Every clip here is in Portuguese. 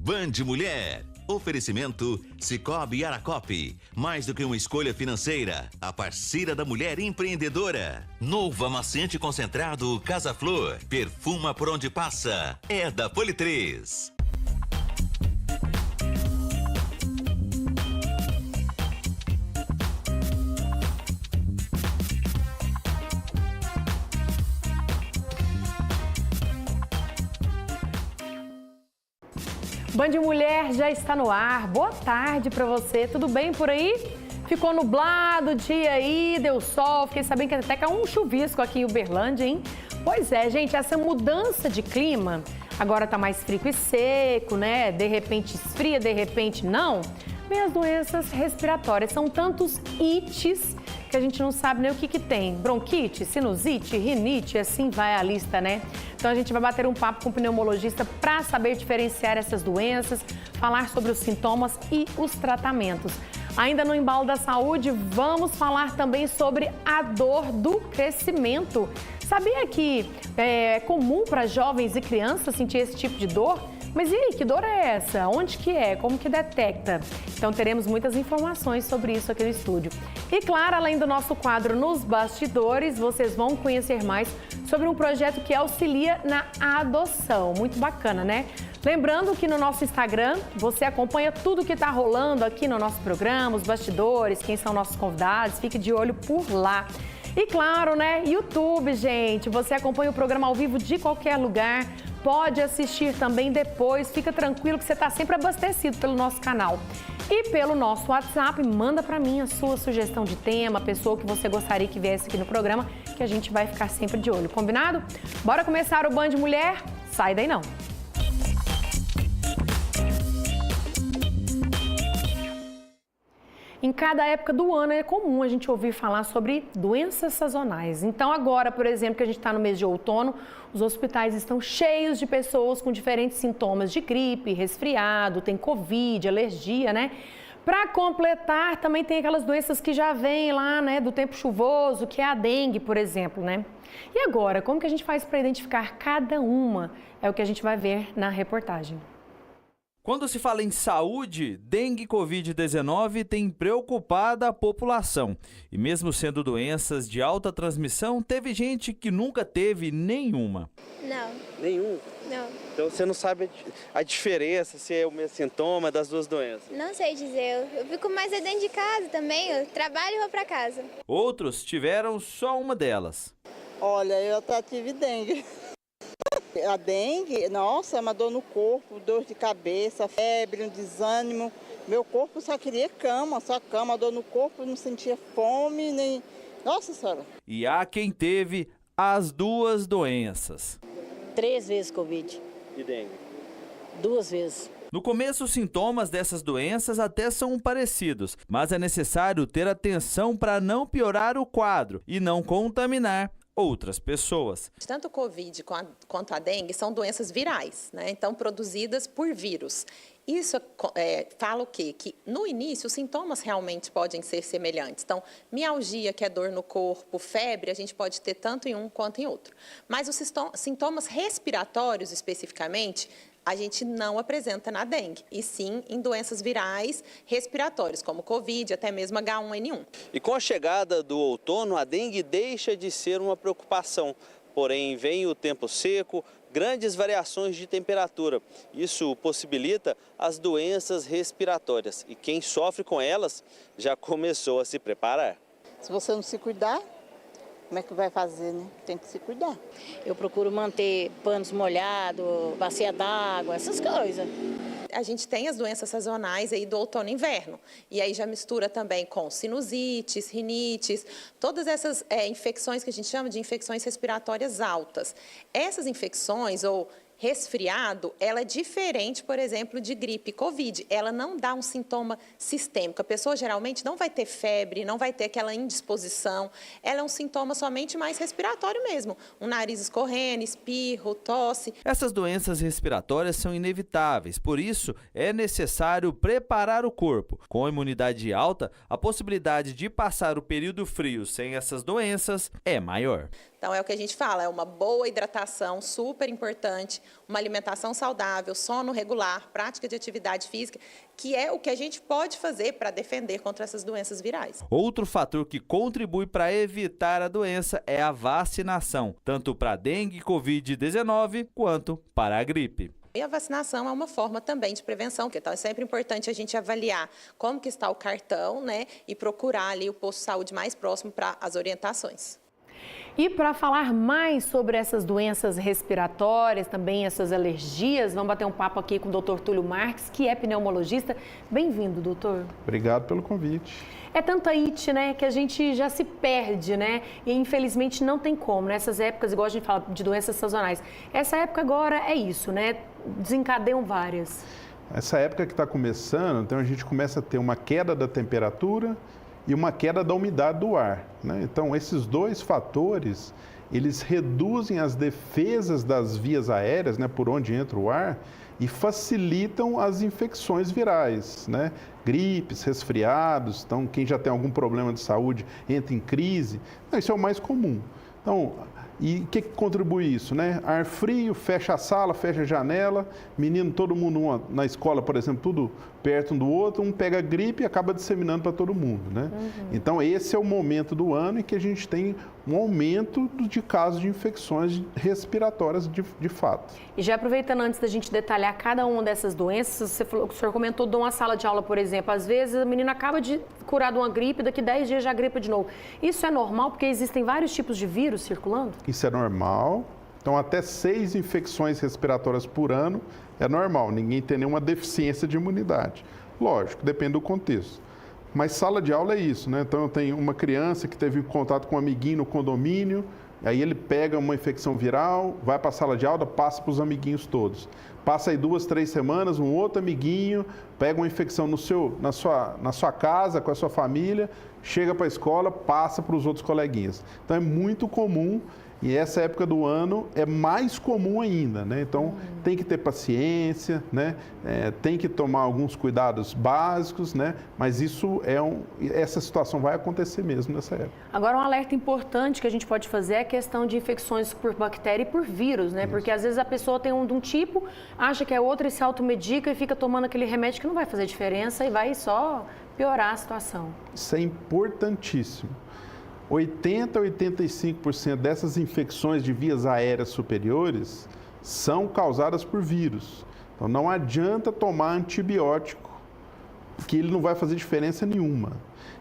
Band Mulher. Oferecimento Cicobi Aracope. Mais do que uma escolha financeira, a parceira da mulher empreendedora. Novo amaciante concentrado Casa Flor. Perfuma por onde passa. É da Politrês. Band Mulher já está no ar. Boa tarde para você. Tudo bem por aí? Ficou nublado o dia aí, deu sol. Fiquei sabendo que até caiu um chuvisco aqui em Uberlândia, hein? Pois é, gente, essa mudança de clima, agora tá mais frio e seco, né? De repente esfria, de repente não. Vem as doenças respiratórias. São tantos ites que a gente não sabe nem o que tem. Bronquite, sinusite, rinite, assim vai a lista, né? Então a gente vai bater um papo com o pneumologista para saber diferenciar essas doenças, falar sobre os sintomas e os tratamentos. Ainda no embalo da saúde, vamos falar também sobre a dor do crescimento. Sabia que é comum para jovens e crianças sentir esse tipo de dor? Mas e aí, que dor é essa? Onde que é? Como que detecta? Então teremos muitas informações sobre isso aqui no estúdio. E claro, além do nosso quadro Nos Bastidores, vocês vão conhecer mais sobre um projeto que auxilia na adoção. Muito bacana, né? Lembrando que no nosso Instagram você acompanha tudo que está rolando aqui no nosso programa, os bastidores, quem são nossos convidados, fique de olho por lá. E claro, né? YouTube, gente, você acompanha o programa ao vivo de qualquer lugar. Pode assistir também depois, fica tranquilo que você está sempre abastecido pelo nosso canal. E pelo nosso WhatsApp, manda para mim a sua sugestão de tema, a pessoa que você gostaria que viesse aqui no programa, que a gente vai ficar sempre de olho, combinado? Bora começar o Band Mulher? Sai daí não! Em cada época do ano é comum a gente ouvir falar sobre doenças sazonais. Então agora, por exemplo, que a gente está no mês de outono, os hospitais estão cheios de pessoas com diferentes sintomas de gripe, resfriado, tem Covid, alergia, né? Para completar, também tem aquelas doenças que já vêm lá, né, do tempo chuvoso, que é a dengue, por exemplo, né? E agora, como que a gente faz para identificar cada uma? É o que a gente vai ver na reportagem. Quando se fala em saúde, dengue e Covid-19 tem preocupado a população. E mesmo sendo doenças de alta transmissão, teve gente que nunca teve nenhuma. Não. Nenhum? Não. Então você não sabe a diferença, se é o mesmo sintoma das duas doenças? Não sei dizer. Eu fico mais dentro de casa também. Eu trabalho e vou pra casa. Outros tiveram só uma delas. Olha, eu até tive dengue. A dengue, nossa, é uma dor no corpo, dor de cabeça, febre, um desânimo. Meu corpo só queria cama, só cama, dor no corpo, não sentia fome, nem... Nossa senhora. E há quem teve as duas doenças. 3 vezes Covid. E dengue? 2 vezes. No começo, os sintomas dessas doenças até são parecidos, mas é necessário ter atenção para não piorar o quadro e não contaminar outras pessoas. Tanto o Covid quanto a dengue são doenças virais, né? Então produzidas por vírus. Isso fala o quê? Que no início os sintomas realmente podem ser semelhantes. Então, mialgia, que é dor no corpo, febre, a gente pode ter tanto em um quanto em outro. Mas os sintomas respiratórios, especificamente, a gente não apresenta na dengue, e sim em doenças virais respiratórias, como Covid, até mesmo H1N1. E com a chegada do outono, a dengue deixa de ser uma preocupação. Porém, vem o tempo seco, grandes variações de temperatura. Isso possibilita as doenças respiratórias. E quem sofre com elas já começou a se preparar. Se você não se cuidar, como é que vai fazer, né? Tem que se cuidar. Eu procuro manter panos molhados, bacia d'água, essas coisas. A gente tem as doenças sazonais aí do outono e inverno. E aí já mistura também com sinusites, rinites, todas essas infecções que a gente chama de infecções respiratórias altas. Essas infecções ou resfriado, ela é diferente, por exemplo, de gripe Covid. Ela não dá um sintoma sistêmico. A pessoa geralmente não vai ter febre, não vai ter aquela indisposição. Ela é um sintoma somente mais respiratório mesmo. Um nariz escorrendo, espirro, tosse. Essas doenças respiratórias são inevitáveis, por isso é necessário preparar o corpo. Com a imunidade alta, a possibilidade de passar o período frio sem essas doenças é maior. Então é o que a gente fala, é uma boa hidratação, super importante, uma alimentação saudável, sono regular, prática de atividade física, que é o que a gente pode fazer para defender contra essas doenças virais. Outro fator que contribui para evitar a doença é a vacinação, tanto para dengue e Covid-19 quanto para a gripe. E a vacinação é uma forma também de prevenção, porque então é sempre importante a gente avaliar como que está o cartão, né, e procurar ali o posto de saúde mais próximo para as orientações. E para falar mais sobre essas doenças respiratórias, também essas alergias, vamos bater um papo aqui com o Dr. Túlio Marques, que é pneumologista. Bem-vindo, doutor. Obrigado pelo convite. É tanta it, né, que a gente já se perde, né? E infelizmente não tem como, nessas épocas, igual a gente fala de doenças sazonais. Essa época agora é isso, né? Desencadeiam várias. Essa época que está começando, então a gente começa a ter uma queda da temperatura e uma queda da umidade do ar, né? Então esses dois fatores, eles reduzem as defesas das vias aéreas, né, por onde entra o ar, e facilitam as infecções virais, né? Gripes, resfriados, então quem já tem algum problema de saúde entra em crise, isso é o mais comum. Então, e o que contribui isso, né? Ar frio, fecha a sala, fecha a janela, menino, todo mundo na escola, por exemplo, tudo perto um do outro, um pega gripe e acaba disseminando para todo mundo, né? Então, esse é o momento do ano em que a gente tem um aumento de casos de infecções respiratórias de fato. E já aproveitando antes da gente detalhar cada uma dessas doenças, o senhor comentou de uma sala de aula, por exemplo, às vezes a menina acaba de curar de uma gripe, daqui 10 dias já gripa de novo. Isso é normal porque existem vários tipos de vírus circulando? Isso é normal. Então, até 6 infecções respiratórias por ano é normal, ninguém tem nenhuma deficiência de imunidade. Lógico, depende do contexto. Mas sala de aula é isso, né? Então, eu tenho uma criança que teve contato com um amiguinho no condomínio, aí ele pega uma infecção viral, vai para a sala de aula, passa para os amiguinhos todos. Passa aí 2, 3 semanas, um outro amiguinho pega uma infecção na sua casa, com a sua família, chega para a escola, passa para os outros coleguinhas. Então, é muito comum. E essa época do ano é mais comum ainda, né? Então, tem que ter paciência, né? Tem que tomar alguns cuidados básicos, né? Mas essa situação vai acontecer mesmo nessa época. Agora, um alerta importante que a gente pode fazer é a questão de infecções por bactéria e por vírus, né? Porque às vezes a pessoa tem de um tipo, acha que é outro e se automedica e fica tomando aquele remédio que não vai fazer diferença e vai só piorar a situação. Isso é importantíssimo. 80% a 85% dessas infecções de vias aéreas superiores são causadas por vírus. Então, não adianta tomar antibiótico, que ele não vai fazer diferença nenhuma.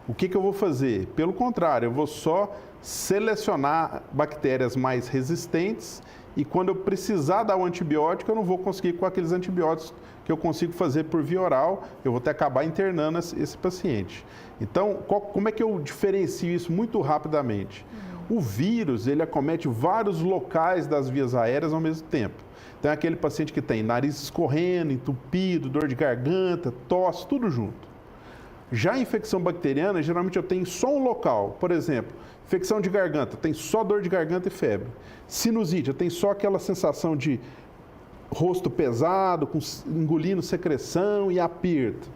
O que eu vou fazer? Pelo contrário, eu vou só selecionar bactérias mais resistentes e quando eu precisar dar o antibiótico, eu não vou conseguir com aqueles antibióticos que eu consigo fazer por via oral, eu vou ter que acabar internando esse paciente. Então, como é que eu diferencio isso muito rapidamente? O vírus, ele acomete vários locais das vias aéreas ao mesmo tempo. Então, é aquele paciente que tem nariz escorrendo, entupido, dor de garganta, tosse, tudo junto. Já a infecção bacteriana, geralmente eu tenho só um local. Por exemplo, infecção de garganta, tem só dor de garganta e febre. Sinusite, eu tenho só aquela sensação de rosto pesado, engolindo secreção e aperto.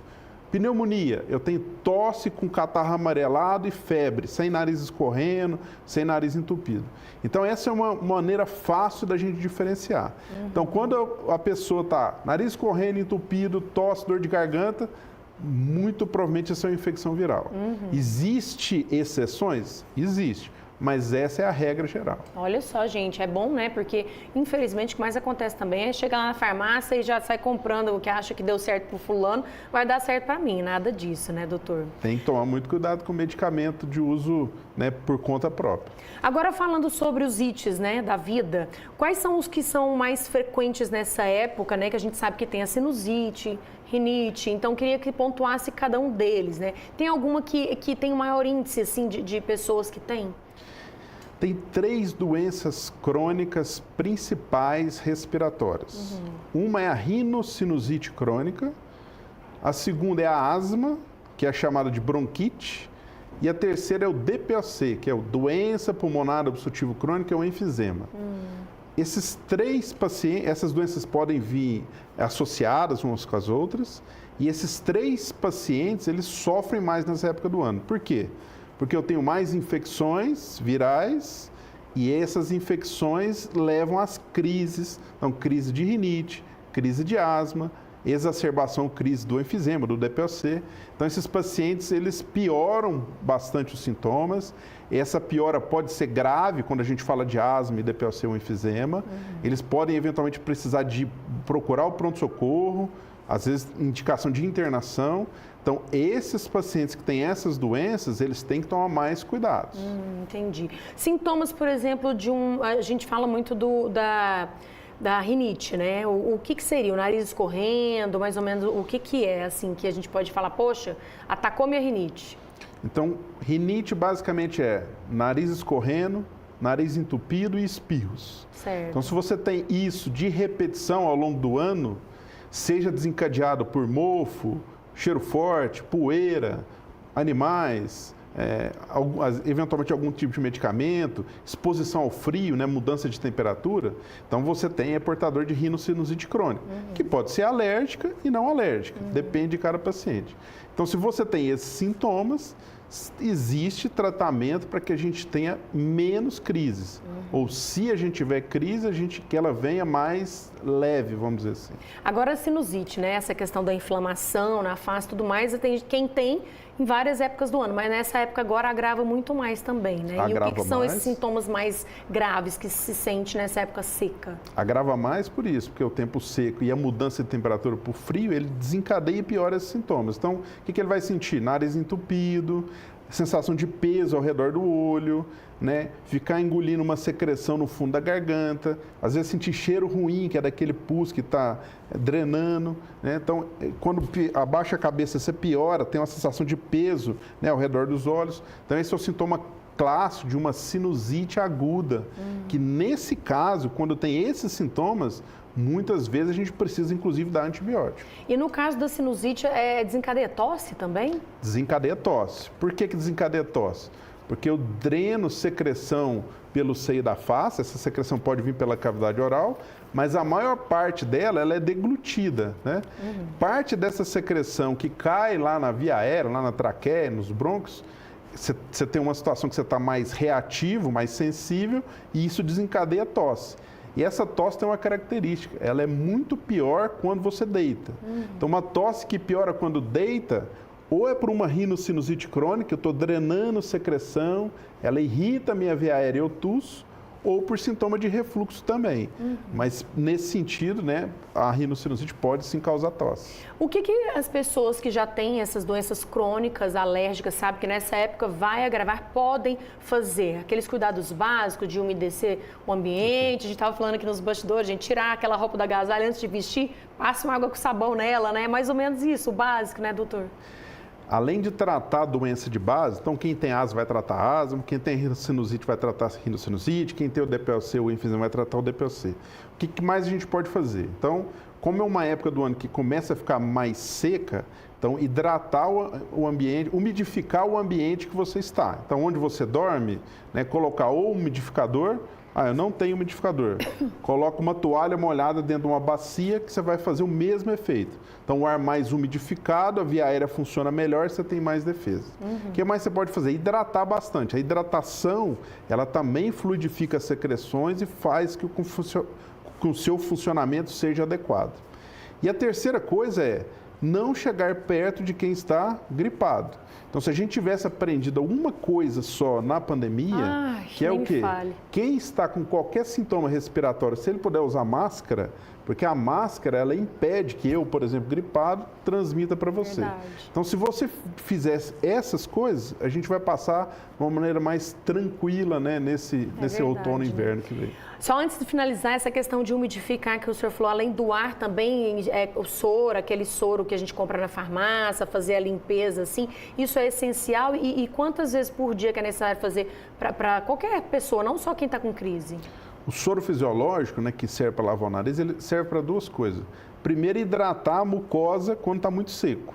Pneumonia, eu tenho tosse com catarro amarelado e febre, sem nariz escorrendo, sem nariz entupido. Então, essa é uma maneira fácil da gente diferenciar. Então, quando a pessoa está nariz escorrendo, entupido, tosse, dor de garganta, muito provavelmente essa é uma infecção viral. Existe exceções? Existe. Mas essa é a regra geral. Olha só, gente, é bom, né? Porque, infelizmente, o que mais acontece também é chegar lá na farmácia e já sai comprando o que acha que deu certo pro fulano, vai dar certo para mim. Nada disso, né, doutor? Tem que tomar muito cuidado com o medicamento de uso, né, por conta própria. Agora, falando sobre os ites, né, da vida, quais são os que são mais frequentes nessa época, né? Que a gente sabe que tem a sinusite, rinite, então queria que pontuasse cada um deles, né? Tem alguma que tem um maior índice, assim, de pessoas que tem? Tem 3 doenças crônicas principais respiratórias. Uma é a rinocinusite crônica, a segunda é a asma, que é chamada de bronquite, e a terceira é o DPOC, que é a doença pulmonar obstrutiva crônica, ou enfisema. Esses 3 pacientes, essas doenças podem vir associadas umas com as outras, e esses 3 pacientes, eles sofrem mais nessa época do ano. Por quê? Porque eu tenho mais infecções virais E essas infecções levam às crises, então crise de rinite, crise de asma, exacerbação, crise do enfisema, do DPOC. Então, esses pacientes, eles pioram bastante os sintomas. Essa piora pode ser grave quando a gente fala de asma e DPOC ou enfisema. Eles podem, eventualmente, precisar de procurar o pronto-socorro, às vezes, indicação de internação. Então, esses pacientes que têm essas doenças, eles têm que tomar mais cuidados. Entendi. Sintomas, por exemplo, a gente fala muito da rinite, né? O que seria? O nariz escorrendo, mais ou menos, o que é, assim, que a gente pode falar, poxa, atacou minha rinite? Então, rinite basicamente é nariz escorrendo, nariz entupido e espirros. Certo. Então, se você tem isso de repetição ao longo do ano, seja desencadeado por mofo, cheiro forte, poeira, animais, eventualmente algum tipo de medicamento, exposição ao frio, né, mudança de temperatura, então você tem portador de rinocinusite crônica, que pode ser alérgica e não alérgica, depende de cada paciente. Então, se você tem esses sintomas, existe tratamento para que a gente tenha menos crises. Ou se a gente tiver crise, que ela venha mais leve, vamos dizer assim. Agora a sinusite, né? Essa questão da inflamação na face e tudo mais, tem quem tem em várias épocas do ano, mas nessa época agora agrava muito mais também, né? Agrava e o que são mais. esses sintomas mais graves que se sente nessa época seca? Agrava mais por isso, porque o tempo seco e a mudança de temperatura para o frio, ele desencadeia e piora esses sintomas. Então, o que ele vai sentir? Nariz entupido, sensação de peso ao redor do olho, né? Ficar engolindo uma secreção no fundo da garganta, às vezes sentir cheiro ruim, que é daquele pus que está drenando, né? Então, quando abaixa a cabeça, você piora, tem uma sensação de peso, né, ao redor dos olhos. Então, esse é o sintoma clássico de uma sinusite aguda, que nesse caso, quando tem esses sintomas, muitas vezes a gente precisa, inclusive, dar antibiótico. E no caso da sinusite, desencadeia tosse também? Desencadeia tosse. Por que desencadeia tosse? Porque eu dreno secreção pelo seio da face, essa secreção pode vir pela cavidade oral, mas a maior parte dela, ela é deglutida, né? Parte dessa secreção que cai lá na via aérea, lá na traqueia, nos brônquios, você tem uma situação que você está mais reativo, mais sensível, e isso desencadeia tosse. E essa tosse tem uma característica, ela é muito pior quando você deita. Então, uma tosse que piora quando deita, ou é por uma rinocinusite crônica, eu estou drenando secreção, ela irrita a minha via aérea e eu tuço, ou por sintoma de refluxo também. Mas, nesse sentido, né, a rinocinusite pode sim causar tosse. O que as pessoas que já têm essas doenças crônicas, alérgicas, sabem que nessa época vai agravar, podem fazer? Aqueles cuidados básicos de umedecer o ambiente, a gente estava falando aqui nos bastidores, gente, tirar aquela roupa da agasalho antes de vestir, passa uma água com sabão nela, né? Mais ou menos isso, o básico, né, doutor? Além de tratar a doença de base, então quem tem asma vai tratar asma, quem tem rinocinusite vai tratar rinocinusite, quem tem o DPOC ou enfisema vai tratar o DPOC. O que mais a gente pode fazer? Então, como é uma época do ano que começa a ficar mais seca, então hidratar o ambiente, umidificar o ambiente que você está. Então, onde você dorme, né, colocar ou umidificador. Eu não tenho umidificador. Coloca uma toalha molhada dentro de uma bacia que você vai fazer o mesmo efeito. Então, o ar mais umidificado, a via aérea funciona melhor, você tem mais defesa. O que mais você pode fazer? Hidratar bastante. A hidratação, ela também fluidifica as secreções e faz que o seu funcionamento seja adequado. E a terceira coisa é não chegar perto de quem está gripado. Então, se a gente tivesse aprendido alguma coisa só na pandemia, que é o quê? Quem está com qualquer sintoma respiratório, se ele puder usar máscara, porque a máscara, ela impede que eu, por exemplo, gripado, transmita para você. Verdade. Então, se você fizesse essas coisas, a gente vai passar de uma maneira mais tranquila, né, nesse outono e inverno que vem. Só antes de finalizar, essa questão de umidificar que o senhor falou, além do ar também, o soro, aquele soro que a gente compra na farmácia, fazer a limpeza, assim, isso é essencial? E quantas vezes por dia que é necessário fazer para qualquer pessoa, não só quem está com crise? O soro fisiológico, né, que serve para lavar o nariz, ele serve para duas coisas. Primeiro, hidratar a mucosa quando está muito seco.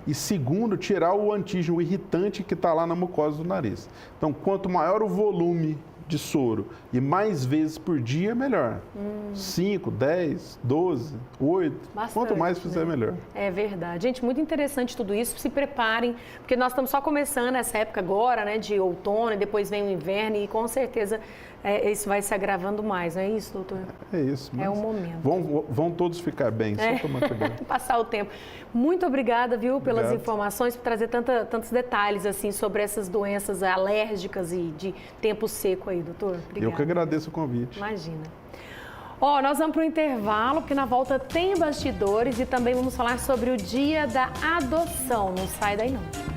E segundo, tirar o antígeno irritante que está lá na mucosa do nariz. Então, quanto maior o volume de soro e mais vezes por dia, melhor. 5, 10, 12, 8. Bastante, Quanto mais fizer, melhor. É verdade. Gente, muito interessante tudo isso. Se preparem, porque nós estamos só começando essa época agora, né, de outono, e depois vem o inverno e com certeza isso vai se agravando mais, não é isso, doutor? É isso. É o momento. Vão todos ficar bem, só tomar cuidado. Passar o tempo. Muito obrigada, viu, pelas informações, por trazer tantos detalhes assim sobre essas doenças alérgicas e de tempo seco aí, doutor. Obrigada. Eu que agradeço o convite. Imagina. Nós vamos para o intervalo, porque na volta tem bastidores e também vamos falar sobre o Dia da Adoção. Não sai daí, não.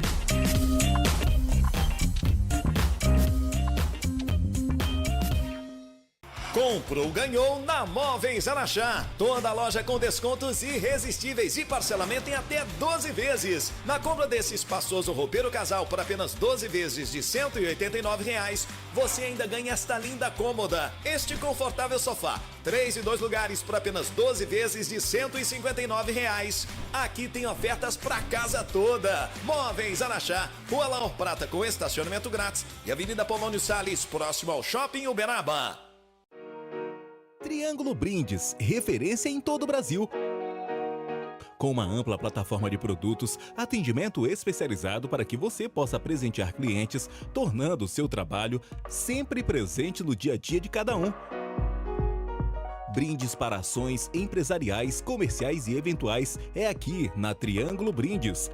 Comprou, ganhou na Móveis Araxá. Toda loja com descontos irresistíveis e parcelamento em até 12 vezes. Na compra desse espaçoso roupeiro casal por apenas 12 vezes de R$ 189, você ainda ganha esta linda cômoda. Este confortável sofá, 3 e 2 lugares por apenas 12 vezes de R$ 159. Aqui tem ofertas para casa toda. Móveis Araxá, Rua Laor Prata com estacionamento grátis e Avenida Polônio Salles, próximo ao Shopping Uberaba. Triângulo Brindes, referência em todo o Brasil. Com uma ampla plataforma de produtos, atendimento especializado para que você possa presentear clientes, tornando o seu trabalho sempre presente no dia a dia de cada um. Brindes para ações empresariais, comerciais e eventuais é aqui na Triângulo Brindes.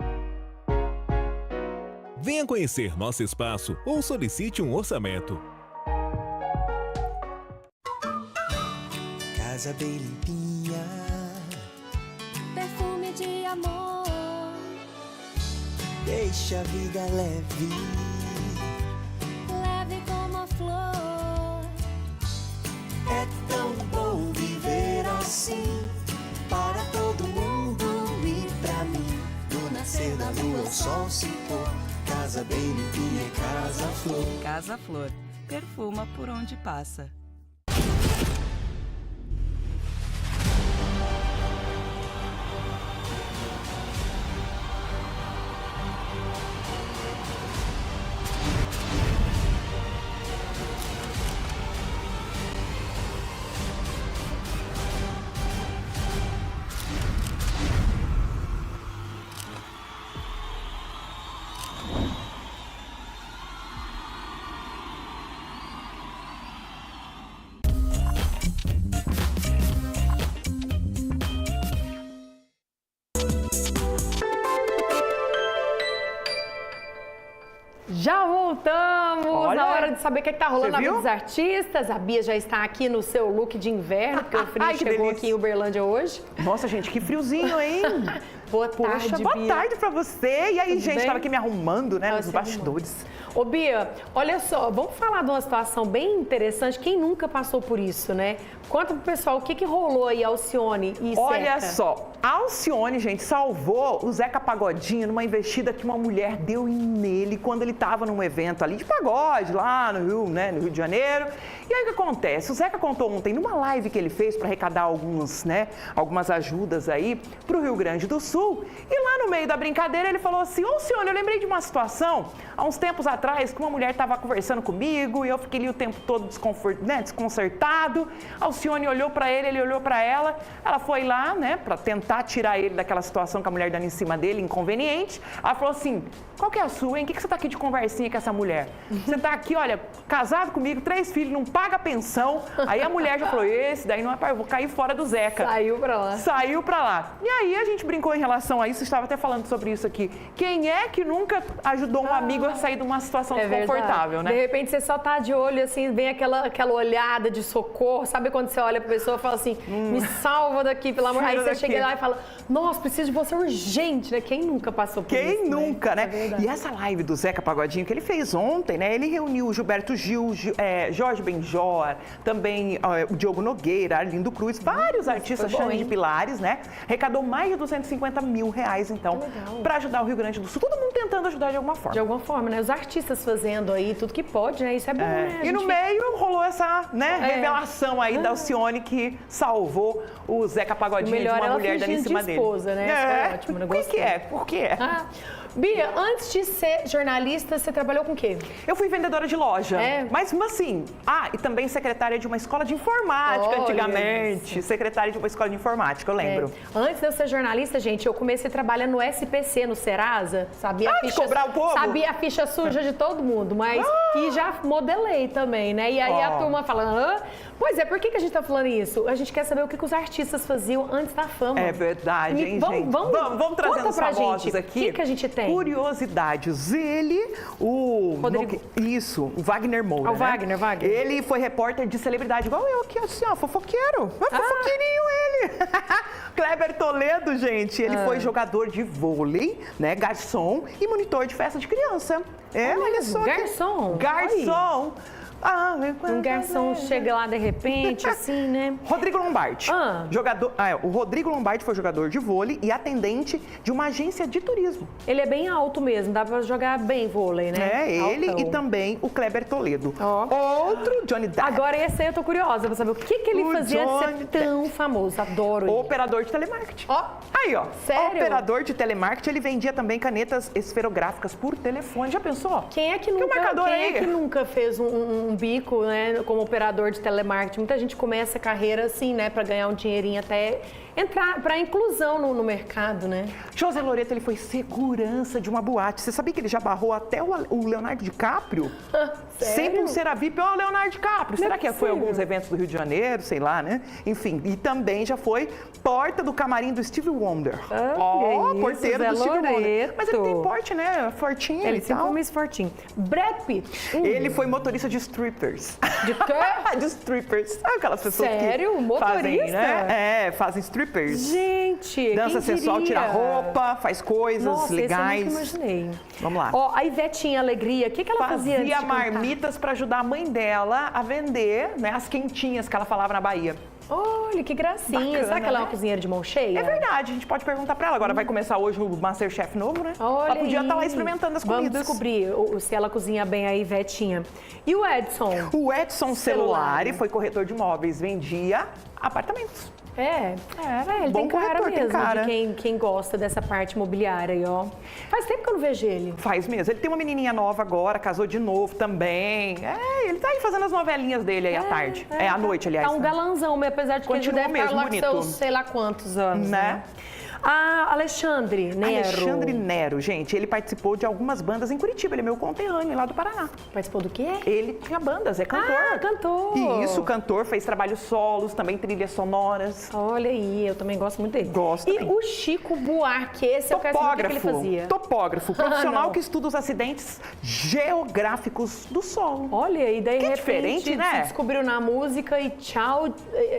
Venha conhecer nosso espaço ou solicite um orçamento. Casa bem limpinha, perfume de amor, deixa a vida leve, leve como a flor. É tão bom viver assim, para todo mundo e pra mim. Do nascer da lua ao sol se pôr, casa bem limpinha é Casa Flor. Casa Flor, perfuma por onde passa. Já voltamos! Olha, na hora de saber o que está rolando na vida viu? dos artistas. A Bia já está aqui no seu look de inverno, porque o frio chegou aqui em Uberlândia hoje. Nossa, gente, que friozinho, hein? Boa tarde, Poxa, boa Bia. tarde pra você. E aí, Tudo gente, bem? tava aqui me arrumando, né, nos bastidores. Ô, Bia, olha só, vamos falar de uma situação bem interessante. Quem nunca passou por isso, né? Conta pro pessoal o que rolou aí, Alcione e Olha Zeca. só, a Alcione, gente, salvou o Zeca Pagodinho numa investida que uma mulher deu nele quando ele estava num evento ali de pagode, lá no Rio, né, no Rio de Janeiro. E aí o que acontece? O Zeca contou ontem numa live que ele fez para arrecadar algumas ajudas aí pro Rio Grande do Sul. E lá no meio da brincadeira ele falou assim: ô Alcione, eu lembrei de uma situação há uns tempos atrás que uma mulher estava conversando comigo e eu fiquei ali o tempo todo desconcertado. A Alcione olhou para ele, ele olhou para ela. Ela foi lá, né, para tentar tirar ele daquela situação com a mulher dando em cima dele, inconveniente. Ela falou assim: qual que é a sua, hein? O que você tá aqui de conversinha com essa mulher? Você tá aqui, olha, casado comigo, 3 filhos, não paga pensão. Aí a mulher já falou: esse daí não é para eu vou cair fora do Zeca. Saiu pra lá. Saiu pra lá. E aí a gente brincou em relação a isso, estava até falando sobre isso aqui. Quem é que nunca ajudou um amigo a sair de uma situação desconfortável, né? De repente você só tá de olho, assim, vem aquela olhada de socorro. Sabe quando você olha pra pessoa e fala assim, me salva daqui, pelo amor. Aí você chega lá e fala, nossa, preciso de você urgente, né? Quem nunca passou por isso? Quem nunca, né? É E essa live do Zeca Pagodinho que ele fez ontem, né? Ele reuniu o Gilberto Gil, Jorge Benjor, também o Diogo Nogueira, Arlindo Cruz, vários artistas, Xande de Pilares, né? Arrecadou mais de R$250 mil, então, para ajudar o Rio Grande do Sul. Todo mundo tentando ajudar de alguma forma. De alguma forma, né? Os artistas fazendo aí tudo que pode, né? Isso é bom, né? E no meio rolou essa, né, revelação aí da Alcione que salvou o Zeca Pagodinho de uma mulher dando em cima dele. Esposa, né? Isso foi ótimo, né? Por que é? Por que é? Bia, antes de ser jornalista, você trabalhou com o quê? Eu fui vendedora de loja. É? Mas assim, e também secretária de uma escola de informática Olha antigamente. Secretária de uma escola de informática, eu lembro. Antes de eu ser jornalista, gente, eu comecei trabalhando no SPC, no Serasa. Sabia a ficha, cobrar o povo? Sabia a ficha suja de todo mundo, mas e já modelei também, né? E aí a turma fala, pois é, por que a gente tá falando isso? A gente quer saber o que os artistas faziam antes da fama. É verdade, hein, Vamos, gente? Vamos trazendo os famosos gente. aqui. O que a gente tem? Curiosidades. Ele, o... Rodrigo. Isso, o Wagner Moura, O Wagner. Ele foi repórter de celebridade, igual eu aqui, assim, ó, fofoqueiro. Fofoqueirinho ele. Kleber Toledo, gente, ele foi jogador de vôlei, né, garçom e monitor de festa de criança. Olha só. Garçom? Garçom. Um garçom chega lá de repente, assim, né? Rodrigo Lombardi. O Rodrigo Lombardi foi jogador de vôlei e atendente de uma agência de turismo. Ele é bem alto mesmo, dá pra jogar bem vôlei, né? Ele Altão. e também o Kleber Toledo. Outro, Johnny Depp. Agora esse aí eu tô curiosa pra saber o que ele fazia de ser tão famoso. Adoro ele. Operador de telemarketing. Aí, ó. Sério? Operador de telemarketing, ele vendia também canetas esferográficas por telefone. Já pensou? Quem é que nunca fez um bico, né, como operador de telemarketing? Muita gente começa a carreira assim, né, para ganhar um dinheirinho até entrar para inclusão no mercado, né? José Loreto, ele foi segurança de uma boate. Você sabia que ele já barrou até o Leonardo DiCaprio? Sem pulseira VIP, o Leonardo DiCaprio. Será que foi alguns eventos do Rio de Janeiro, sei lá, né? Enfim, e também já foi porta do camarim do Steve Wonder. Porteiro do Steve Wonder. Mas ele tem porte, né? Fortinho ele e tal. Ele fortinho. Brad Pitt. Ele foi motorista de strippers. De quê? De strippers. Sabe aquelas pessoas Sério? que Motorista? fazem, né? Fazem strippers. Gente, dança sensual, tira roupa, faz coisas legais. Esse eu nunca imaginei. Vamos lá. A Ivetinha Alegria, o que ela fazia antes de cantar? Marmitas para ajudar a mãe dela a vender, né, as quentinhas que ela falava na Bahia. Olha, que gracinha. Bacana, Será que ela é uma né? cozinheira de mão cheia? É verdade, a gente pode perguntar pra ela. Agora vai começar hoje o Masterchef novo, né? Olha, ela podia estar lá experimentando as comidas. Vamos descobrir se ela cozinha bem a Ivetinha. E o Edson? O Edson Celulari foi corretor de imóveis, vendia apartamentos. Ele bom tem cara corretor, mesmo tem cara. de quem gosta dessa parte imobiliária aí, ó. Faz tempo que eu não vejo ele. Faz mesmo. Ele tem uma menininha nova agora, casou de novo também. Ele tá aí fazendo as novelinhas dele aí à tarde. À noite, aliás. Tá um galanzão, apesar de que ele deve estar lá com seus sei lá quantos anos, né? Alexandre Nero. Alexandre Nero, gente, ele participou de algumas bandas em Curitiba, ele é meu conterrâneo lá do Paraná. Participou do quê? Ele tinha bandas, é cantor. Cantor. Isso, cantor, fez trabalhos solos, também trilhas sonoras. Olha aí, eu também gosto muito dele. Gosto E também. o Chico Buarque, esse eu quero saber o que ele fazia. Topógrafo, profissional que estuda os acidentes geográficos do solo. Olha, e daí de repente diferente, né? Se descobriu na música e tchau,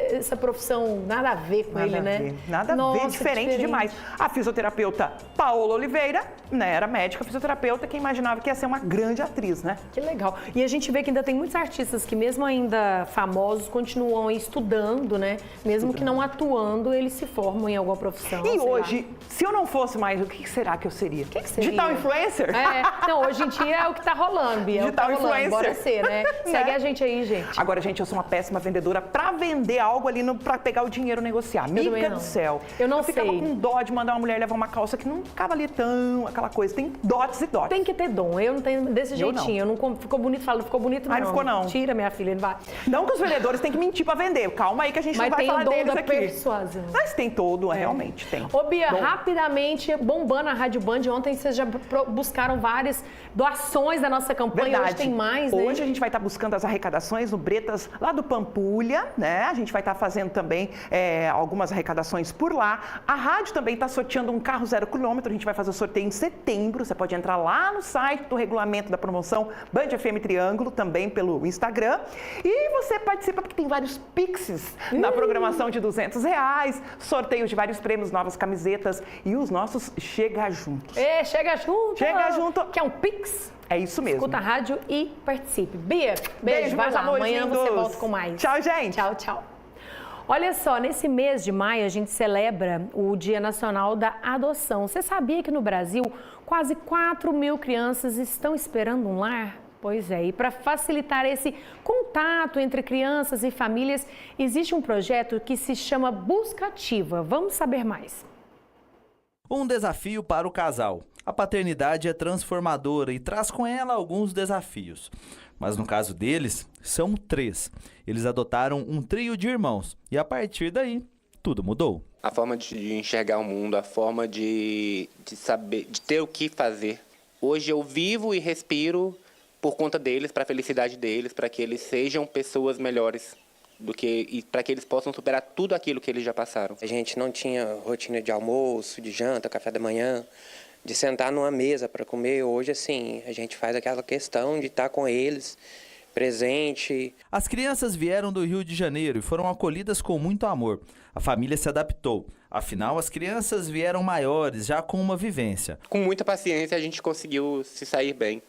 essa profissão nada a ver com ele, né? Nada a ver, diferente demais. A fisioterapeuta Paola Oliveira, né, era médica fisioterapeuta, que imaginava que ia ser uma grande atriz, né? Que legal. E a gente vê que ainda tem muitos artistas que mesmo ainda famosos continuam estudando, né? Mesmo que não atuando, eles se formam em alguma profissão. E hoje, se eu não fosse mais, o que será que eu seria? O que seria? Digital influencer? Não, hoje em dia é o que tá rolando, Bia. Digital influencer. Bora ser, né? Segue a gente aí, gente. Agora, gente, eu sou uma péssima vendedora pra vender algo ali, pra pegar o dinheiro negociar. Amiga do céu. Eu ficava com dó de mandar uma mulher levar uma calça que não ficava ali tão aquela coisa. Tem dotes e dotes. Tem que ter dom. Eu não tenho desse jeitinho. Eu não ficou bonito, falo, não ficou bonito não. Não ficou não. Tira, minha filha, não vai. Não que os vendedores têm que mentir pra vender. Calma aí que a gente não vai falar deles aqui. Persuasão. Mas tem todo, realmente tem. Ô, Bia, rapidamente, bombando a Rádio Band. Ontem vocês já buscaram várias doações da nossa campanha. Verdade. Hoje tem mais, né? Hoje a gente vai estar buscando as arrecadações no Bretas, lá do Pampulha, né? A gente vai estar fazendo também algumas arrecadações por lá. A rádio também está sorteando um carro 0 km. A gente vai fazer o sorteio em setembro. Você pode entrar lá no site do regulamento da promoção Band FM Triângulo, também pelo Instagram. E você participa porque tem vários pixes na programação de R$200, sorteio de vários prêmios, novas camisetas e os nossos Chega Juntos. Chega junto! Chega junto! Que é um pix? É isso mesmo. Escuta a rádio e participe. Bia, beijo vai lá. Amanhã você volta com mais. Tchau, gente. Tchau, tchau. Olha só, nesse mês de maio a gente celebra o Dia Nacional da Adoção. Você sabia que no Brasil quase 4 mil crianças estão esperando um lar? Pois é, e para facilitar esse contato entre crianças e famílias, existe um projeto que se chama Busca Ativa. Vamos saber mais. Um desafio para o casal. A paternidade é transformadora e traz com ela alguns desafios. Mas no caso deles, são 3. Eles adotaram um trio de irmãos e a partir daí, tudo mudou. A forma de enxergar o mundo, a forma de saber, de ter o que fazer. Hoje eu vivo e respiro por conta deles, para a felicidade deles, para que eles sejam pessoas melhores e para que eles possam superar tudo aquilo que eles já passaram. A gente não tinha rotina de almoço, de janta, café da manhã, de sentar numa mesa para comer. Hoje, assim, a gente faz aquela questão de estar com eles, presente. As crianças vieram do Rio de Janeiro e foram acolhidas com muito amor. A família se adaptou. Afinal, as crianças vieram maiores, já com uma vivência. Com muita paciência, a gente conseguiu se sair bem,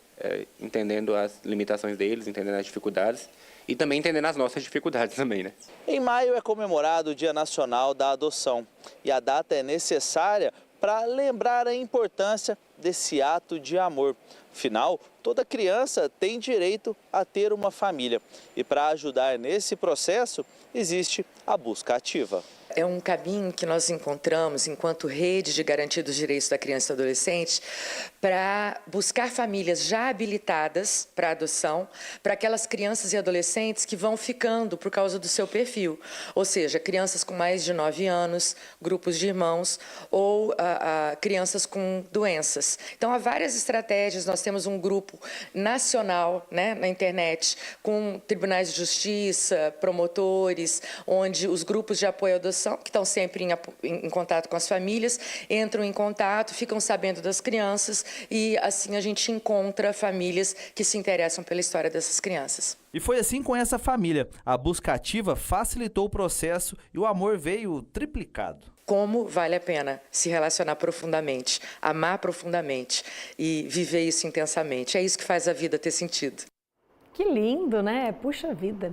entendendo as limitações deles, entendendo as dificuldades e também entendendo as nossas dificuldades também, né? Em maio é comemorado o Dia Nacional da Adoção e a data é necessária para lembrar a importância desse ato de amor. Afinal, toda criança tem direito a ter uma família e para ajudar nesse processo existe a busca ativa. É um caminho que nós encontramos enquanto rede de garantia dos direitos da criança e do adolescente para buscar famílias já habilitadas para adoção para aquelas crianças e adolescentes que vão ficando por causa do seu perfil, ou seja, crianças com mais de 9 anos, grupos de irmãos ou crianças com doenças. Então, há várias estratégias, nós temos um grupo nacional, né, na internet com tribunais de justiça, promotores, onde os grupos de apoio à adoção que estão sempre em contato com as famílias, entram em contato, ficam sabendo das crianças e assim a gente encontra famílias que se interessam pela história dessas crianças. E foi assim com essa família. A busca ativa facilitou o processo e o amor veio triplicado. Como vale a pena se relacionar profundamente, amar profundamente e viver isso intensamente. É isso que faz a vida ter sentido. Que lindo, né? Puxa vida.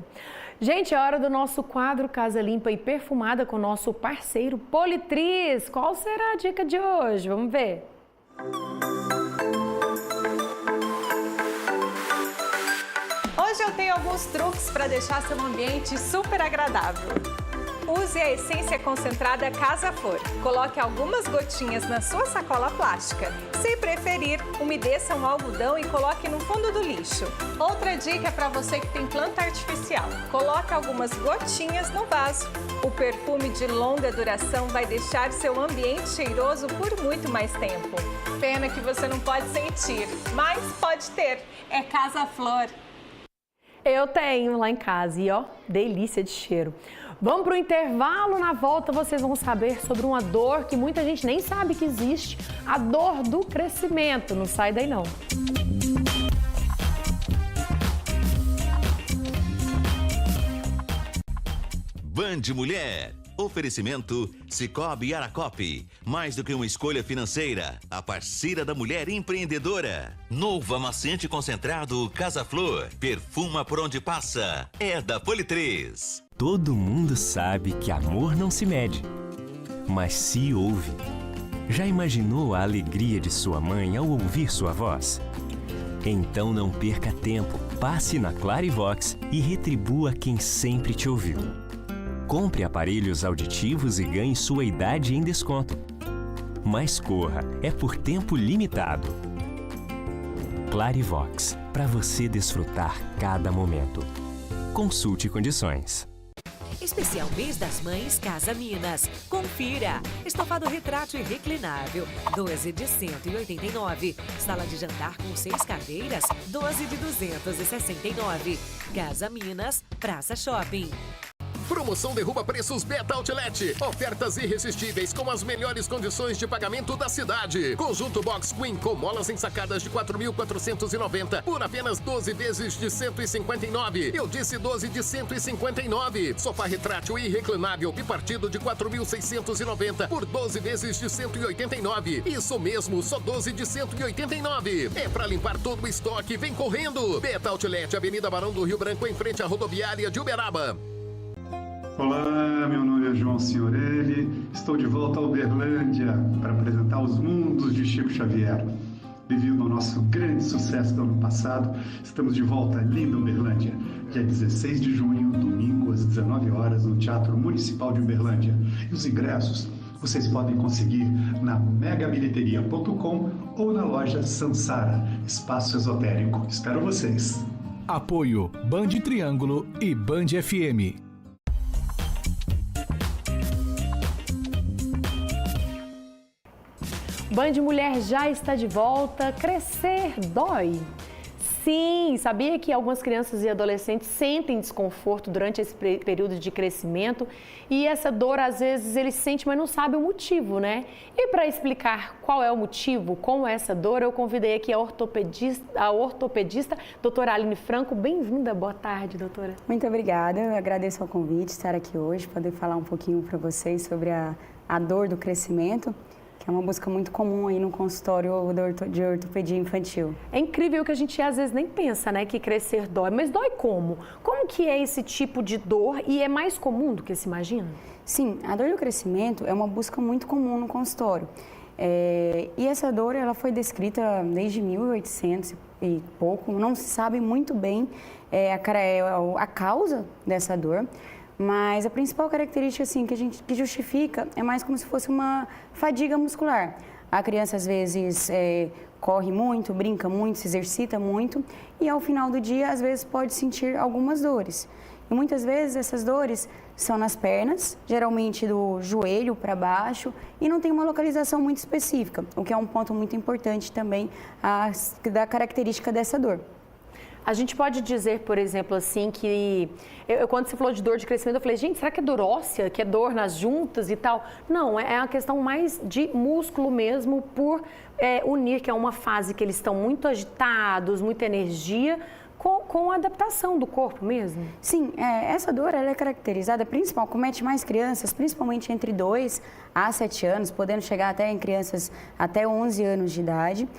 Gente, é hora do nosso quadro Casa Limpa e Perfumada com o nosso parceiro Politriz. Qual será a dica de hoje? Vamos ver. Hoje eu tenho alguns truques para deixar seu ambiente super agradável. Use a essência concentrada Casa Flor. Coloque algumas gotinhas na sua sacola plástica. Se preferir, umedeça um algodão e coloque no fundo do lixo. Outra dica é para você que tem planta artificial. Coloque algumas gotinhas no vaso. O perfume de longa duração vai deixar seu ambiente cheiroso por muito mais tempo. Pena que você não pode sentir, mas pode ter. É Casa Flor. Eu tenho lá em casa e ó, delícia de cheiro. Vamos para o intervalo, na volta vocês vão saber sobre uma dor que muita gente nem sabe que existe, a dor do crescimento. Não sai daí não. Band Mulher. Oferecimento Sicoob Aracope. Mais do que uma escolha financeira, a parceira da mulher empreendedora. Novo amaciante concentrado Casa Flor. Perfuma por onde passa. É da Politriz. Todo mundo sabe que amor não se mede, mas se ouve. Já imaginou a alegria de sua mãe ao ouvir sua voz? Então não perca tempo, passe na Clarivox e retribua quem sempre te ouviu. Compre aparelhos auditivos e ganhe sua idade em desconto. Mas corra, é por tempo limitado. Clarivox, para você desfrutar cada momento. Consulte condições. Especial Mês das Mães Casa Minas. Confira! Estofado retrátil e reclinável, 12 de 189. Sala de jantar com 6 cadeiras, 12 de 269. Casa Minas, Praça Shopping. Promoção derruba preços Beta Outlet. Ofertas irresistíveis com as melhores condições de pagamento da cidade. Conjunto Box Queen com molas ensacadas de 4.490 por apenas 12 vezes de 159. Eu disse 12 de 159. Sofá retrátil e reclinável bipartido de 4.690 por 12 vezes de 189. Isso mesmo, só 12 de 189. É pra limpar todo o estoque. Vem correndo. Beta Outlet, Avenida Barão do Rio Branco, em frente à rodoviária de Uberaba. Olá, meu nome é João Signorelli, estou de volta a Uberlândia para apresentar os mundos de Chico Xavier. Devido ao nosso grande sucesso do ano passado, estamos de volta à linda Uberlândia, dia 16 de junho, domingo às 19 horas, no Teatro Municipal de Uberlândia. E os ingressos vocês podem conseguir na megabilheteria.com ou na loja Sansara, Espaço Esotérico. Espero vocês. Apoio Band Triângulo e Band FM. Band Mulher já está de volta. Crescer dói. Sim, sabia que algumas crianças e adolescentes sentem desconforto durante esse período de crescimento e essa dor às vezes eles sentem, mas não sabem o motivo, né? E para explicar qual é o motivo, como é essa dor, eu convidei aqui a ortopedista doutora Aline Franco. Bem-vinda, boa tarde, doutora. Muito obrigada, eu agradeço o convite, estar aqui hoje, poder falar um pouquinho para vocês sobre a dor do crescimento, que é uma busca muito comum aí no consultório de ortopedia infantil. É incrível que a gente às vezes nem pensa, né, que crescer dói, mas dói como? Como que é esse tipo de dor e é mais comum do que se imagina? Sim, a dor do crescimento é uma busca muito comum no consultório. E essa dor ela foi descrita desde 1800 e pouco, não se sabe muito bem a causa dessa dor. Mas a principal característica assim, que justifica é mais como se fosse uma fadiga muscular. A criança às vezes corre muito, brinca muito, se exercita muito e ao final do dia às vezes pode sentir algumas dores. E muitas vezes essas dores são nas pernas, geralmente do joelho para baixo e não tem uma localização muito específica, o que é um ponto muito importante também da característica dessa dor. A gente pode dizer, por exemplo, assim, que quando você falou de dor de crescimento, eu falei, gente, será que é dor óssea, que é dor nas juntas e tal? Não, é uma questão mais de músculo mesmo, por unir, que é uma fase que eles estão muito agitados, muita energia, com a adaptação do corpo mesmo? Sim, essa dor ela é caracterizada, comete mais crianças, principalmente entre 2 a 7 anos, podendo chegar até em crianças até 11 anos de idade.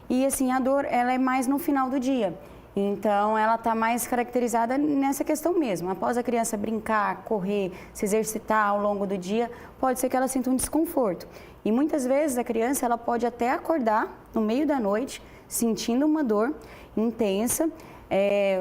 E assim, a dor ela é mais no final do dia. Então, ela está mais caracterizada nessa questão mesmo. Após a criança brincar, correr, se exercitar ao longo do dia, pode ser que ela sinta um desconforto. E muitas vezes a criança ela pode até acordar no meio da noite, sentindo uma dor intensa.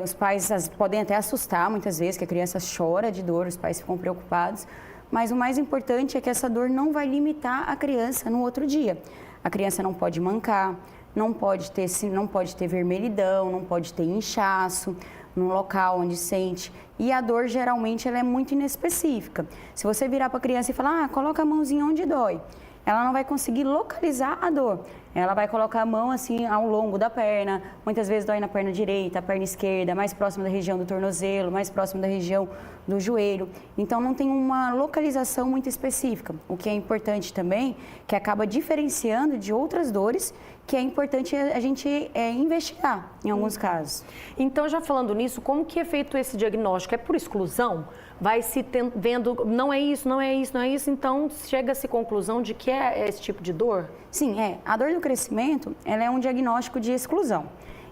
Os pais podem até assustar muitas vezes, que a criança chora de dor, os pais ficam preocupados. Mas o mais importante é que essa dor não vai limitar a criança no outro dia. A criança não pode mancar, não pode ter vermelhidão, não pode ter inchaço no local onde sente. E a dor, geralmente, ela é muito inespecífica. Se você virar para a criança e falar, coloca a mãozinha onde dói, ela não vai conseguir localizar a dor. Ela vai colocar a mão assim ao longo da perna, muitas vezes dói na perna direita, a perna esquerda, mais próximo da região do tornozelo, mais próximo da região do joelho. Então não tem uma localização muito específica, o que é importante também, que acaba diferenciando de outras dores, que é importante a gente investigar em alguns casos. Então, já falando nisso, como que é feito esse diagnóstico? É por exclusão? Vai se vendo, não é isso, não é isso, não é isso, então chega-se à conclusão de que é esse tipo de dor? Sim, a dor do crescimento, ela é um diagnóstico de exclusão.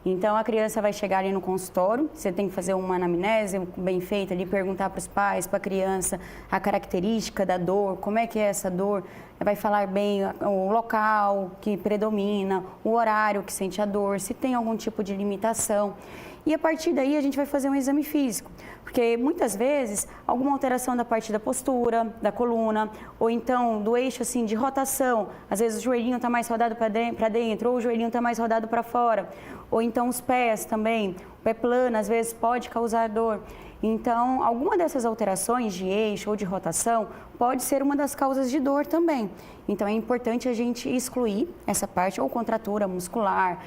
Então, a criança vai chegar ali no consultório, você tem que fazer uma anamnese bem feita ali, perguntar para os pais, para a criança, a característica da dor, como é que é essa dor, vai falar bem o local que predomina, o horário que sente a dor, se tem algum tipo de limitação. E a partir daí a gente vai fazer um exame físico, porque muitas vezes alguma alteração da parte da postura, da coluna, ou então do eixo assim de rotação, às vezes o joelhinho está mais rodado para dentro, ou o joelhinho está mais rodado para fora, ou então os pés também, o pé plano às vezes pode causar dor. Então, alguma dessas alterações de eixo ou de rotação pode ser uma das causas de dor também. Então, é importante a gente excluir essa parte, ou contratura muscular,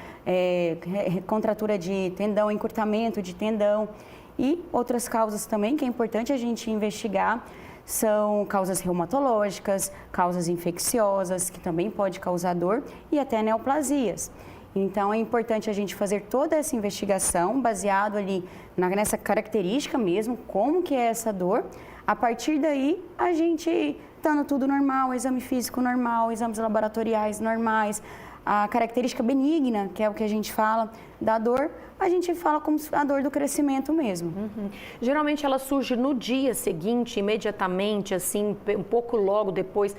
contratura de tendão, encurtamento de tendão. E outras causas também que é importante a gente investigar são causas reumatológicas, causas infecciosas, que também pode causar dor, e até neoplasias. Então, é importante a gente fazer toda essa investigação baseado ali nessa característica mesmo, como que é essa dor. A partir daí, a gente, estando tudo normal, exame físico normal, exames laboratoriais normais, a característica benigna, que é o que a gente fala, da dor, a gente fala como a dor do crescimento mesmo. Geralmente ela surge no dia seguinte, imediatamente, assim, um pouco logo depois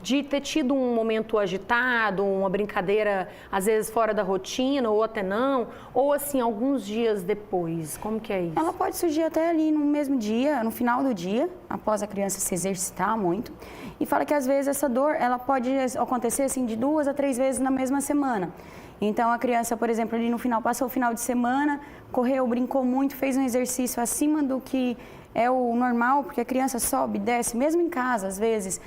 de ter tido um momento agitado, uma brincadeira, às vezes fora da rotina, ou até não, ou assim, alguns dias depois. Como que é isso? Ela pode surgir até ali no mesmo dia, no final do dia, após a criança se exercitar muito. E fala que às vezes essa dor, ela pode acontecer assim de 2 a 3 vezes na mesma semana. Então a criança, por exemplo, ali no final, passou o final de semana, correu, brincou muito, fez um exercício acima do que é o normal, porque a criança sobe, desce, mesmo em casa, às vezes,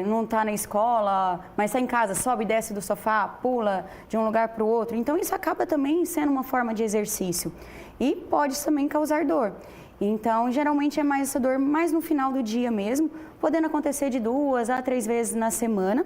não está na escola, mas está em casa, sobe e desce do sofá, pula de um lugar para o outro. Então isso acaba também sendo uma forma de exercício e pode também causar dor. Então, geralmente é mais essa dor mais no final do dia mesmo, podendo acontecer de 2 a 3 vezes na semana.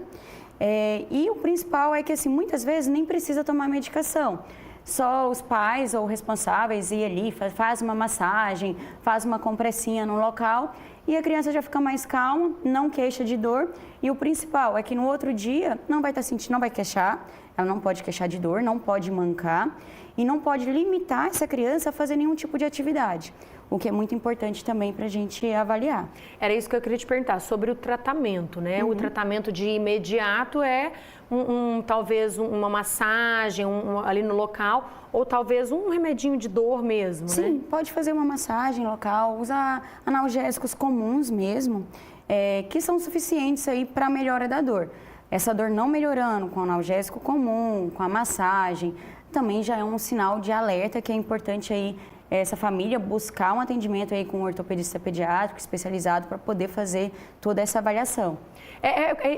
E o principal é que, assim, muitas vezes nem precisa tomar medicação. Só os pais ou responsáveis ir ali, faz uma massagem, faz uma compressinha no local e a criança já fica mais calma, não queixa de dor. E o principal é que no outro dia não vai estar sentindo, não vai queixar, ela não pode queixar de dor, não pode mancar e não pode limitar essa criança a fazer nenhum tipo de atividade. O que é muito importante também para a gente avaliar. Era isso que eu queria te perguntar, sobre o tratamento, né? O tratamento de imediato é talvez uma massagem ali no local, ou talvez um remedinho de dor mesmo, Sim, né? pode fazer uma massagem local, usar analgésicos comuns mesmo, que são suficientes aí para a melhora da dor. Essa dor não melhorando com analgésico comum, com a massagem, também já é um sinal de alerta que é importante aí essa família buscar um atendimento aí com um ortopedista pediátrico especializado para poder fazer toda essa avaliação.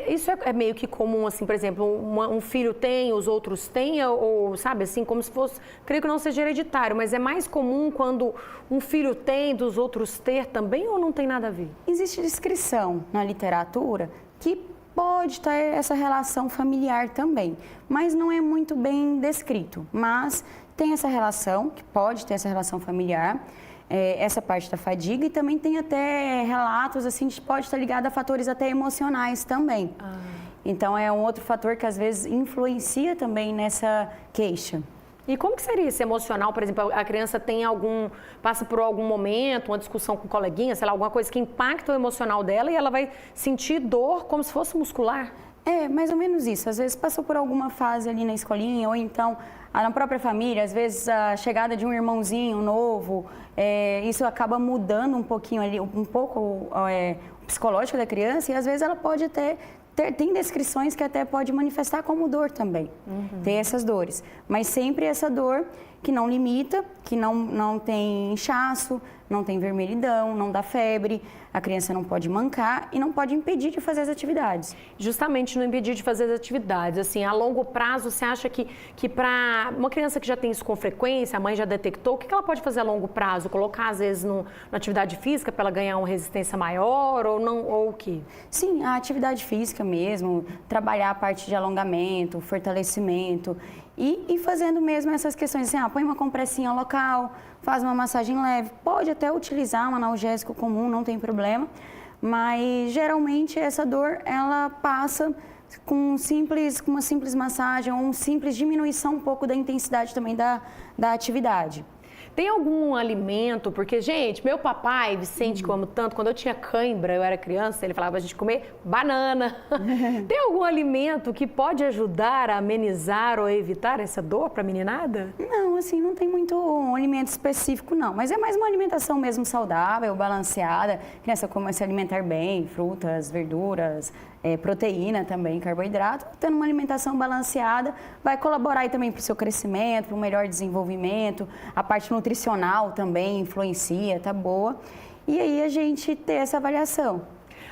Isso é meio que comum, assim, por exemplo, um filho tem, os outros têm, ou sabe, assim, como se fosse, creio que não seja hereditário, mas é mais comum quando um filho tem, dos outros ter também, ou não tem nada a ver? Existe descrição na literatura que pode ter essa relação familiar também, mas não é muito bem descrito, mas tem essa relação, que pode ter essa relação familiar, essa parte da fadiga, e também tem até relatos, assim, que pode estar ligado a fatores até emocionais também. Então, é um outro fator que, às vezes, influencia também nessa queixa. E como que seria esse emocional? Por exemplo, a criança passa por algum momento, uma discussão com o coleguinha, sei lá, alguma coisa que impacta o emocional dela e ela vai sentir dor como se fosse muscular? É, mais ou menos isso. Às vezes passou por alguma fase ali na escolinha, ou então na própria família, às vezes a chegada de um irmãozinho novo, isso acaba mudando um pouquinho ali, um pouco o psicológico da criança, e às vezes ela pode até tem descrições que até pode manifestar como dor também, ter essas dores. Mas sempre essa dor que não limita, que não tem inchaço, não tem vermelhidão, não dá febre, a criança não pode mancar e não pode impedir de fazer as atividades. Justamente não impedir de fazer as atividades. Assim, a longo prazo, você acha que para uma criança que já tem isso com frequência, a mãe já detectou, o que ela pode fazer a longo prazo? Colocar, às vezes, na atividade física para ela ganhar uma resistência maior ou o quê? Sim, a atividade física mesmo, trabalhar a parte de alongamento, fortalecimento e fazendo mesmo essas questões assim, põe uma compressinha local, faz uma massagem leve, pode até utilizar um analgésico comum, não tem problema, mas geralmente essa dor ela passa com uma simples massagem ou uma simples diminuição um pouco da intensidade também da atividade. Tem algum alimento, porque, gente, meu papai, Vicente, que eu amo tanto, quando eu tinha cãibra, eu era criança, ele falava pra gente comer banana. Tem algum alimento que pode ajudar a amenizar ou evitar essa dor para a meninada? Não, assim, não tem muito um alimento específico, não. Mas é mais uma alimentação mesmo saudável, balanceada. A criança começa a se alimentar bem, frutas, verduras, proteína também, carboidrato. Tendo uma alimentação balanceada, vai colaborar aí também para o seu crescimento, para o melhor desenvolvimento. A parte nutricional também influencia, tá boa. E aí a gente ter essa avaliação.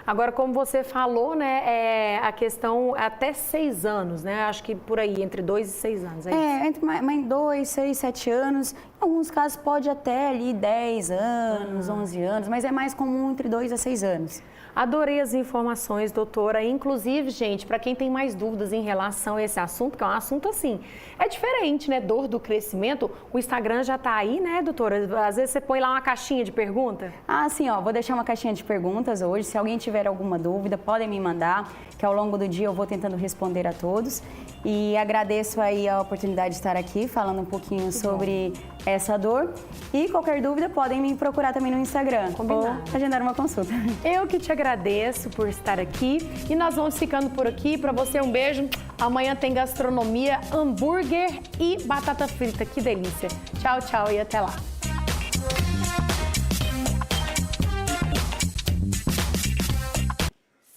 Agora, como você falou, né, a questão até 6 anos, né? Acho que por aí, entre 2 e 6 anos. Entre 2, 6, 7 anos. Em alguns casos pode até ali 10 anos, 11 anos, mas é mais comum entre 2 a 6 anos. Adorei as informações, doutora. Inclusive, gente, para quem tem mais dúvidas em relação a esse assunto, que é um assunto assim, é diferente, né? Dor do crescimento. O Instagram já tá aí, né, doutora? Às vezes você põe lá uma caixinha de pergunta. Ah, sim, ó, vou deixar uma caixinha de perguntas hoje. Se alguém tiver alguma dúvida, podem me mandar, que ao longo do dia eu vou tentando responder a todos. E agradeço aí a oportunidade de estar aqui falando um pouquinho sobre essa dor. E qualquer dúvida, podem me procurar também no Instagram. Combinado. Ou agendar uma consulta. Eu que te agradeço por estar aqui e nós vamos ficando por aqui. Para você, um beijo. Amanhã tem gastronomia, hambúrguer e batata frita. Que delícia. Tchau, tchau e até lá.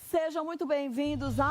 Sejam muito bem-vindos